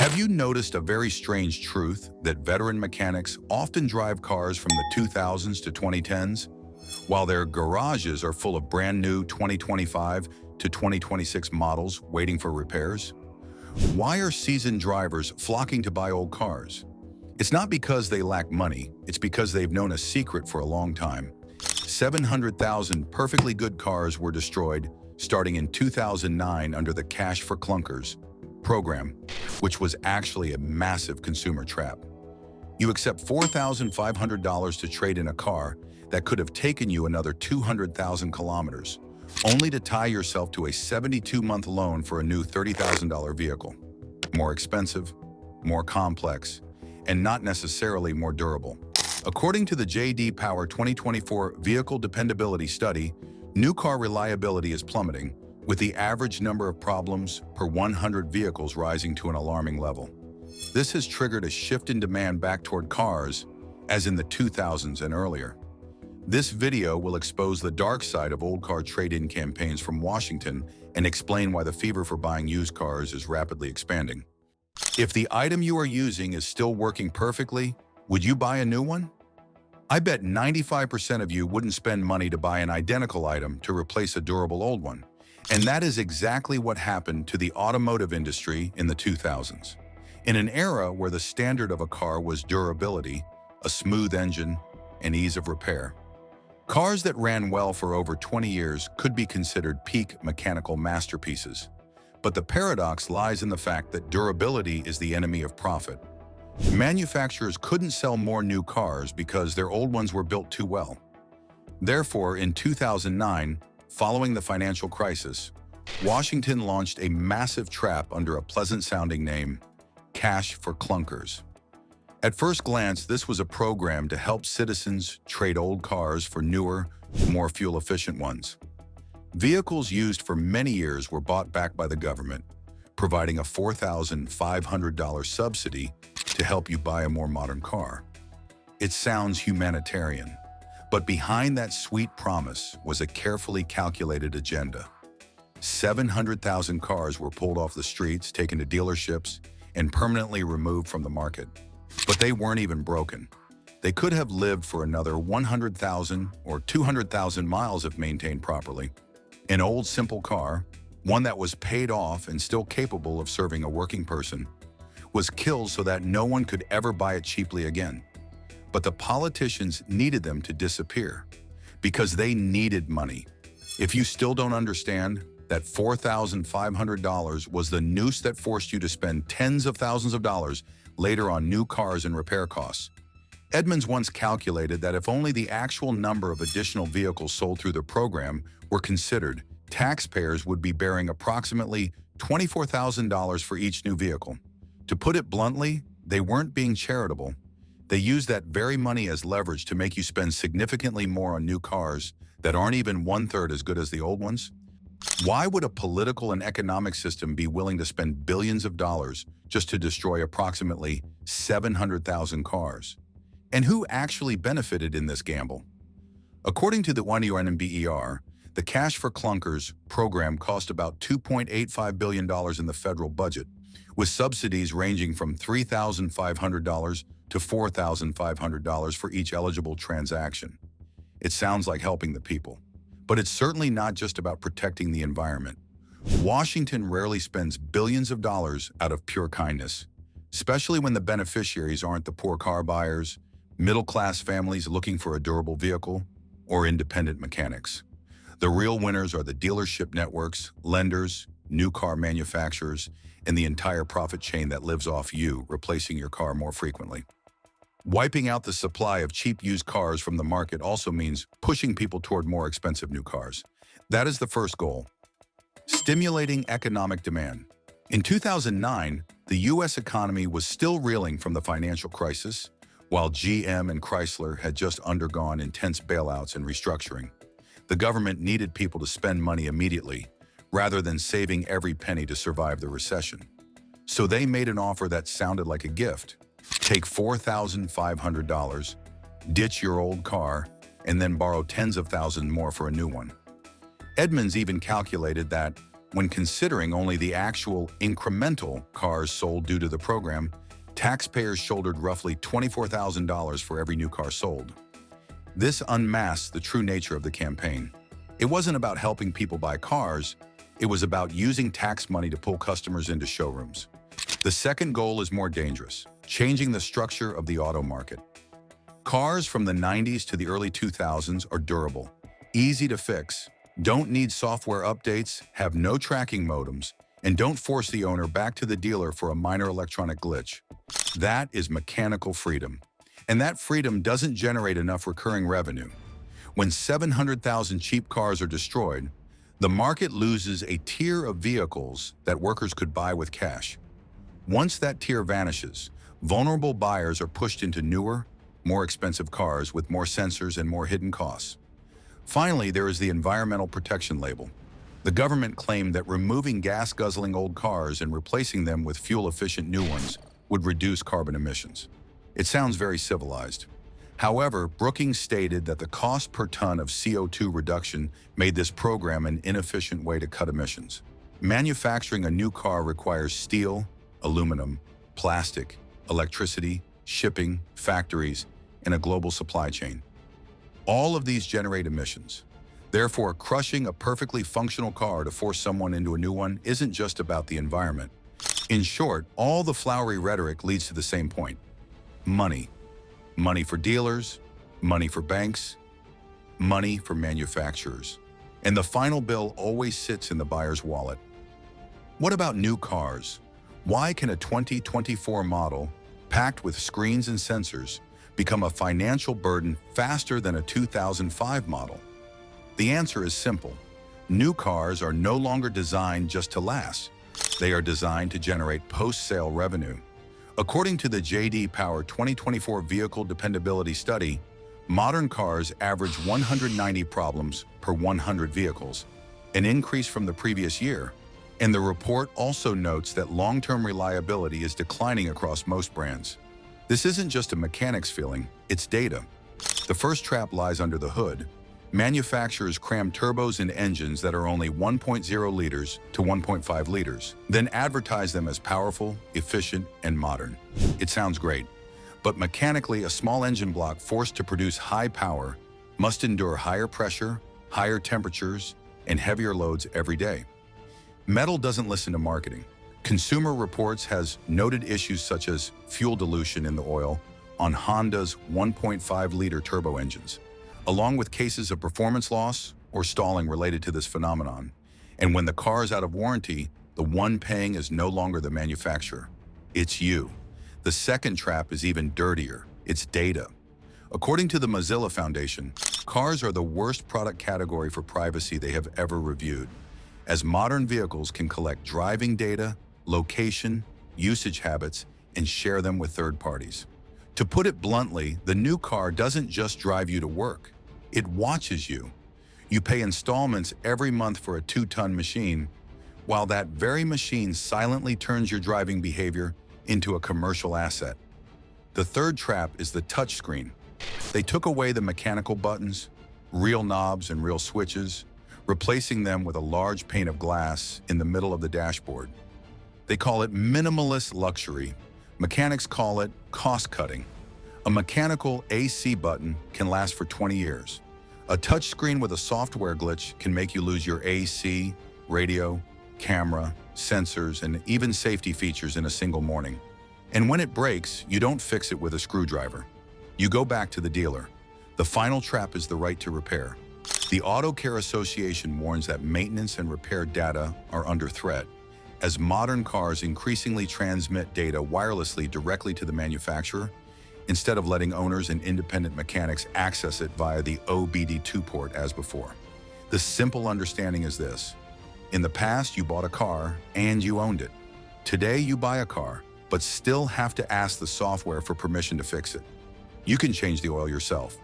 Have you noticed a very strange truth that veteran mechanics often drive cars from the 2000s to 2010s, while their garages are full of brand new 2025 to 2026 models waiting for repairs? Why are seasoned drivers flocking to buy old cars? It's not because they lack money, it's because they've known a secret for a long time. 700,000 perfectly good cars were destroyed starting in 2009 under the Cash for Clunkers program, which was actually a massive consumer trap. You accept $4,500 to trade in a car that could have taken you another 200,000 kilometers, only to tie yourself to a 72-month loan for a new $30,000 vehicle. More expensive, more complex, and not necessarily more durable. According to the J.D. Power 2024 Vehicle Dependability Study, new car reliability is plummeting, with the average number of problems per 100 vehicles rising to an alarming level. This has triggered a shift in demand back toward cars, as in the 2000s and earlier. This video will expose the dark side of old car trade-in campaigns from Washington and explain why the fever for buying used cars is rapidly expanding. If the item you are using is still working perfectly, would you buy a new one? I bet 95% of you wouldn't spend money to buy an identical item to replace a durable old one. And that is exactly what happened to the automotive industry in the 2000s. In an era where the standard of a car was durability, a smooth engine, and ease of repair. Cars that ran well for over 20 years could be considered peak mechanical masterpieces. But the paradox lies in the fact that durability is the enemy of profit. Manufacturers couldn't sell more new cars because their old ones were built too well. Therefore, in 2009, following the financial crisis, Washington launched a massive trap under a pleasant-sounding name, Cash for Clunkers. At first glance, this was a program to help citizens trade old cars for newer, more fuel-efficient ones. Vehicles used for many years were bought back by the government, providing a $4,500 subsidy to help you buy a more modern car. It sounds humanitarian. But behind that sweet promise was a carefully calculated agenda. 700,000 cars were pulled off the streets, taken to dealerships, and permanently removed from the market. But they weren't even broken. They could have lived for another 100,000 or 200,000 miles if maintained properly. An old, simple car, one that was paid off and still capable of serving a working person, was killed so that no one could ever buy it cheaply again. But the politicians needed them to disappear because they needed money. If you still don't understand that $4,500 was the noose that forced you to spend tens of thousands of dollars later on new cars and repair costs. Edmunds once calculated that if only the actual number of additional vehicles sold through the program were considered, taxpayers would be bearing approximately $24,000 for each new vehicle. To put it bluntly, they weren't being charitable. They use that very money as leverage to make you spend significantly more on new cars that aren't even one-third as good as the old ones. Why would a political and economic system be willing to spend billions of dollars just to destroy approximately 700,000 cars? And who actually benefited in this gamble? According to the UNBER, the Cash for Clunkers program cost about $2.85 billion in the federal budget, with subsidies ranging from $3,500 to $4,500 for each eligible transaction. It sounds like helping the people, but it's certainly not just about protecting the environment. Washington rarely spends billions of dollars out of pure kindness, especially when the beneficiaries aren't the poor car buyers, middle-class families looking for a durable vehicle, or independent mechanics. The real winners are the dealership networks, lenders, new car manufacturers, and the entire profit chain that lives off you replacing your car more frequently. Wiping out the supply of cheap used cars from the market also means pushing people toward more expensive new cars. That is the first goal. Stimulating economic demand. In 2009, the U.S. economy was still reeling from the financial crisis, while GM and Chrysler had just undergone intense bailouts and restructuring. The government needed people to spend money immediately, rather than saving every penny to survive the recession. So they made an offer that sounded like a gift. Take $4,500, ditch your old car, and then borrow tens of thousands more for a new one. Edmunds even calculated that When considering only the actual incremental cars sold due to the program, taxpayers shouldered roughly $24,000 for every new car sold. This unmasks the true nature of the campaign. It wasn't about helping people buy cars, it was about using tax money to pull customers into showrooms. The second goal is more dangerous, changing the structure of the auto market. Cars from the 90s to the early 2000s are durable, easy to fix, don't need software updates, have no tracking modems, and don't force the owner back to the dealer for a minor electronic glitch. That is mechanical freedom. And that freedom doesn't generate enough recurring revenue. When 700,000 cheap cars are destroyed, the market loses a tier of vehicles that workers could buy with cash. Once that tier vanishes, vulnerable buyers are pushed into newer, more expensive cars with more sensors and more hidden costs. Finally, there is the environmental protection label. The government claimed that removing gas-guzzling old cars and replacing them with fuel-efficient new ones would reduce carbon emissions. It sounds very civilized. However, Brookings stated that the cost per ton of CO2 reduction made this program an inefficient way to cut emissions. Manufacturing a new car requires steel, aluminum, plastic, electricity, shipping, factories, and a global supply chain. All of these generate emissions. Therefore, crushing a perfectly functional car to force someone into a new one isn't just about the environment. In short, all the flowery rhetoric leads to the same point: money. Money for dealers, money for banks, money for manufacturers. And the final bill always sits in the buyer's wallet. What about new cars? Why can a 2024 model, packed with screens and sensors, become a financial burden faster than a 2005 model? The answer is simple. New cars are no longer designed just to last. They are designed to generate post-sale revenue. According to the J.D. Power 2024 Vehicle Dependability Study, modern cars average 190 problems per 100 vehicles, an increase from the previous year. And the report also notes that long-term reliability is declining across most brands. This isn't just a mechanic's feeling, it's data. The first trap lies under the hood. Manufacturers cram turbos into engines that are only 1.0 liters to 1.5 liters, then advertise them as powerful, efficient, and modern. It sounds great, but mechanically, a small engine block forced to produce high power must endure higher pressure, higher temperatures, and heavier loads every day. Metal doesn't listen to marketing. Consumer Reports has noted issues such as fuel dilution in the oil on Honda's 1.5-liter turbo engines, along with cases of performance loss or stalling related to this phenomenon. And when the car is out of warranty, the one paying is no longer the manufacturer. It's you. The second trap is even dirtier. It's data. According to the Mozilla Foundation, cars are the worst product category for privacy they have ever reviewed, as modern vehicles can collect driving data, location, usage habits, and share them with third parties. To put it bluntly, the new car doesn't just drive you to work. It watches you. You pay installments every month for a 2-ton machine, while that very machine silently turns your driving behavior into a commercial asset. The third trap is the touchscreen. They took away the mechanical buttons, real knobs and real switches, replacing them with a large pane of glass in the middle of the dashboard. They call it minimalist luxury. Mechanics call it cost-cutting. A mechanical AC button can last for 20 years. A touchscreen with a software glitch can make you lose your AC, radio, camera, sensors, and even safety features in a single morning. And when it breaks, you don't fix it with a screwdriver. You go back to the dealer. The final trap is the right to repair. The Auto Care Association warns that maintenance and repair data are under threat, as modern cars increasingly transmit data wirelessly directly to the manufacturer, instead of letting owners and independent mechanics access it via the OBD2 port as before. The simple understanding is this: in the past, you bought a car and you owned it. Today, you buy a car, but still have to ask the software for permission to fix it. You can change the oil yourself,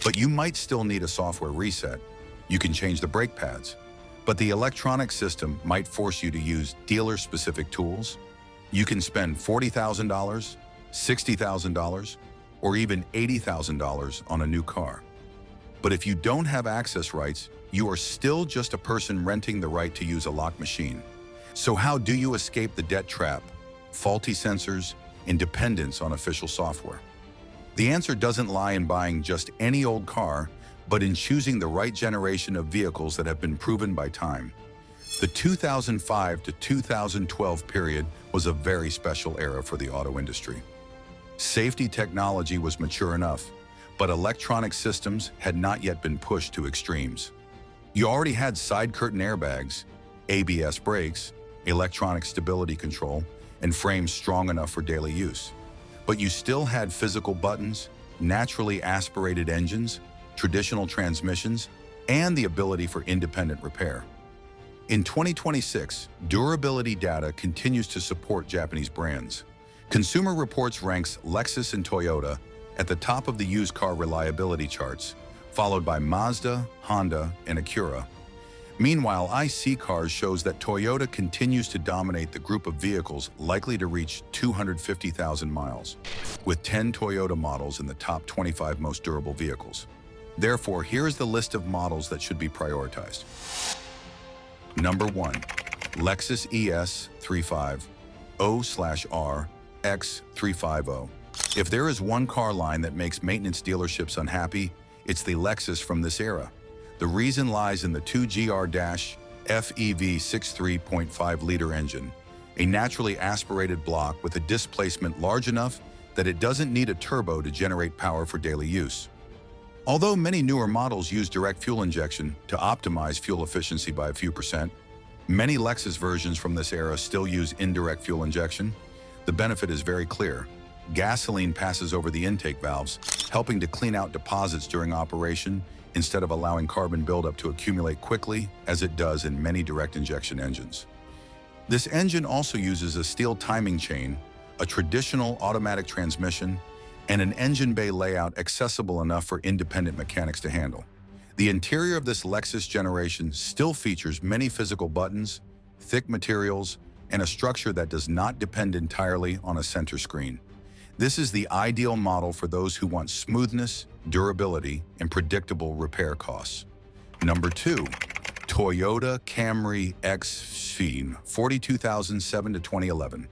but you might still need a software reset. You can change the brake pads, but the electronic system might force you to use dealer-specific tools. You can spend $40,000, $60,000, or even $80,000 on a new car. But if you don't have access rights, you are still just a person renting the right to use a lock machine. So how do you escape the debt trap, faulty sensors, and dependence on official software? The answer doesn't lie in buying just any old car, but in choosing the right generation of vehicles that have been proven by time. The 2005 to 2012 period was a very special era for the auto industry. Safety technology was mature enough, but electronic systems had not yet been pushed to extremes. You already had side curtain airbags, ABS brakes, electronic stability control, and frames strong enough for daily use. But you still had physical buttons, naturally aspirated engines, traditional transmissions, and the ability for independent repair. In 2026, durability data continues to support Japanese brands. Consumer Reports ranks Lexus and Toyota at the top of the used car reliability charts, followed by Mazda, Honda, and Acura. Meanwhile, IC Cars shows that Toyota continues to dominate the group of vehicles likely to reach 250,000 miles, with 10 Toyota models in the top 25 most durable vehicles. Therefore, here is the list of models that should be prioritized. Number 1. Lexus ES350/R X350. If there is one car line that makes maintenance dealerships unhappy, it's the Lexus from this era. The reason lies in the 2GR-FEV6 3.5-liter engine, a naturally aspirated block with a displacement large enough that it doesn't need a turbo to generate power for daily use. Although many newer models use direct fuel injection to optimize fuel efficiency by a few percent, many Lexus versions from this era still use indirect fuel injection. The benefit is very clear. Gasoline passes over the intake valves, helping to clean out deposits during operation instead of allowing carbon buildup to accumulate quickly, as it does in many direct injection engines. This engine also uses a steel timing chain, a traditional automatic transmission, and an engine bay layout accessible enough for independent mechanics to handle. The interior of this Lexus generation still features many physical buttons, thick materials, and a structure that does not depend entirely on a center screen. This is the ideal model for those who want smoothness, durability, and predictable repair costs. Number 2. Toyota Camry XC 2007 to 2011.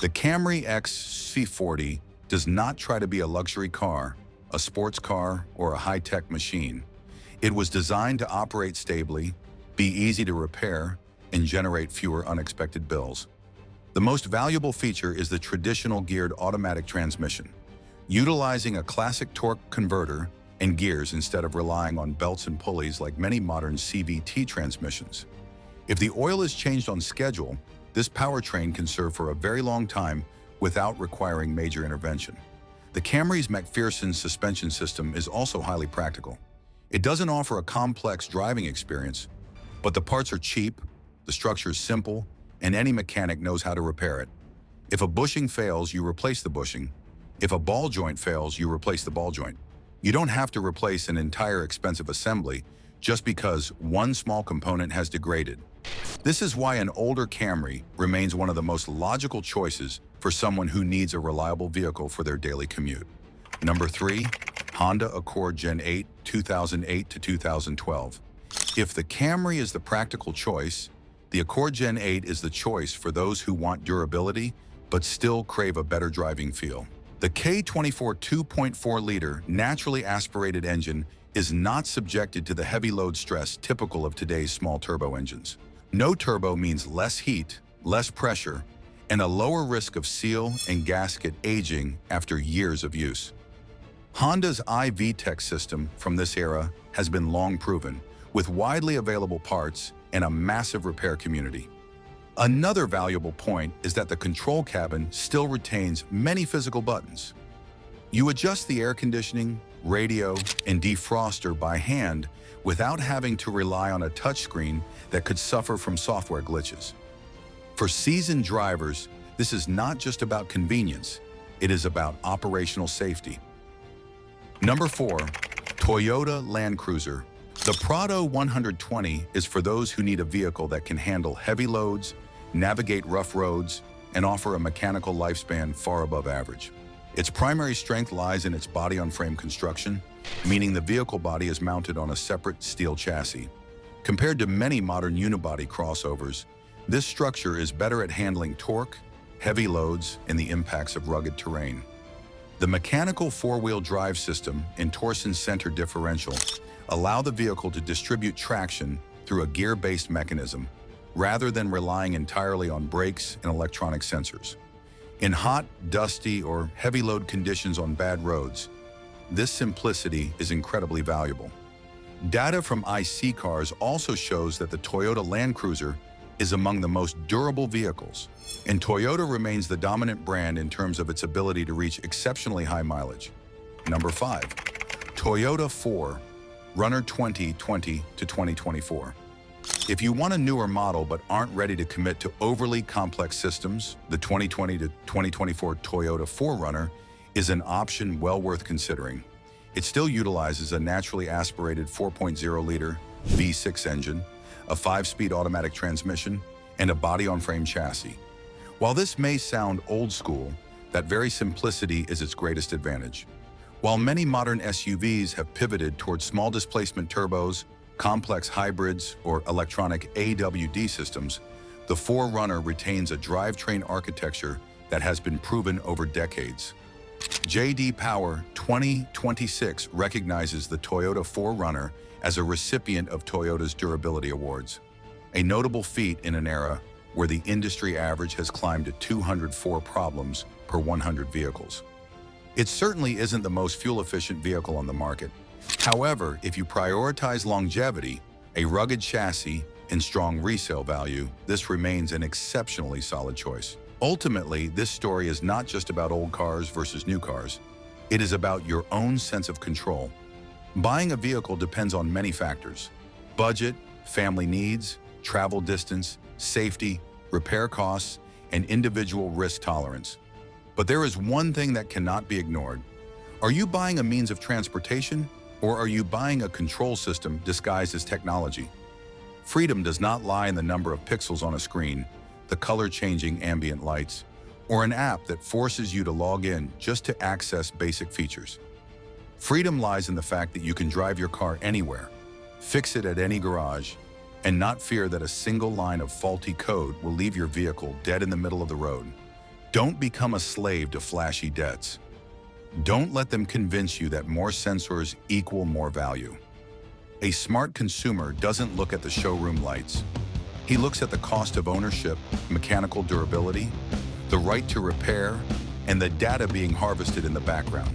The Camry XC40 does not try to be a luxury car, a sports car, or a high-tech machine. It was designed to operate stably, be easy to repair, and generate fewer unexpected bills. The most valuable feature is the traditional geared automatic transmission, utilizing a classic torque converter and gears instead of relying on belts and pulleys like many modern CVT transmissions. If the oil is changed on schedule, this powertrain can serve for a very long time without requiring major intervention. The Camry's McPherson suspension system is also highly practical. It doesn't offer a complex driving experience, but the parts are cheap, the structure is simple, and any mechanic knows how to repair it. If a bushing fails, you replace the bushing. If a ball joint fails, you replace the ball joint. You don't have to replace an entire expensive assembly just because one small component has degraded. This is why an older Camry remains one of the most logical choices for someone who needs a reliable vehicle for their daily commute. Number 3. Honda Accord Gen 8 2008 to 2012. If the Camry is the practical choice, the Accord Gen 8 is the choice for those who want durability but still crave a better driving feel. The K24 2.4-liter naturally aspirated engine is not subjected to the heavy load stress typical of today's small turbo engines. No turbo means less heat, less pressure, and a lower risk of seal and gasket aging after years of use. Honda's iVTEC system from this era has been long proven, with widely available parts and a massive repair community. Another valuable point is that the control cabin still retains many physical buttons. You adjust the air conditioning, radio, and defroster by hand without having to rely on a touchscreen that could suffer from software glitches. For seasoned drivers, this is not just about convenience, it is about operational safety. Number 4. Toyota Land Cruiser. The Prado 120 is for those who need a vehicle that can handle heavy loads, navigate rough roads, and offer a mechanical lifespan far above average. Its primary strength lies in its body-on-frame construction, meaning the vehicle body is mounted on a separate steel chassis. Compared to many modern unibody crossovers, this structure is better at handling torque, heavy loads, and the impacts of rugged terrain. The mechanical four-wheel drive system and torsion center differential allow the vehicle to distribute traction through a gear-based mechanism rather than relying entirely on brakes and electronic sensors. In hot, dusty, or heavy load conditions on bad roads, this simplicity is incredibly valuable. Data from IC cars also shows that the Toyota Land Cruiser is among the most durable vehicles, and Toyota remains the dominant brand in terms of its ability to reach exceptionally high mileage. Number 5. Toyota 4Runner 2020 to 2024. If you want a newer model but aren't ready to commit to overly complex systems, the 2020 to 2024 Toyota 4Runner is an option well worth considering. It still utilizes a naturally aspirated 4.0-liter V6 engine, a 5-speed automatic transmission, and a body-on-frame chassis. While this may sound old school, that very simplicity is its greatest advantage. While many modern SUVs have pivoted towards small displacement turbos, complex hybrids, or electronic AWD systems, the 4Runner retains a drivetrain architecture that has been proven over decades. J.D. Power 2026 recognizes the Toyota 4Runner as a recipient of Toyota's Durability Awards, a notable feat in an era where the industry average has climbed to 204 problems per 100 vehicles. It certainly isn't the most fuel-efficient vehicle on the market. However, if you prioritize longevity, a rugged chassis, and strong resale value, this remains an exceptionally solid choice. Ultimately, this story is not just about old cars versus new cars. It is about your own sense of control. Buying a vehicle depends on many factors: budget, family needs, travel distance, safety, repair costs, and individual risk tolerance. But there is one thing that cannot be ignored. Are you buying a means of transportation, or are you buying a control system disguised as technology? Freedom does not lie in the number of pixels on a screen, the color-changing ambient lights, or an app that forces you to log in just to access basic features. Freedom lies in the fact that you can drive your car anywhere, fix it at any garage, and not fear that a single line of faulty code will leave your vehicle dead in the middle of the road. Don't become a slave to flashy debts. Don't let them convince you that more sensors equal more value. A smart consumer doesn't look at the showroom lights. He looks at the cost of ownership, mechanical durability, the right to repair, and the data being harvested in the background.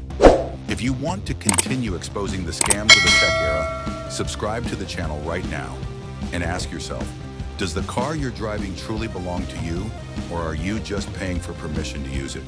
If you want to continue exposing the scams of the tech era, subscribe to the channel right now and ask yourself, does the car you're driving truly belong to you, or are you just paying for permission to use it?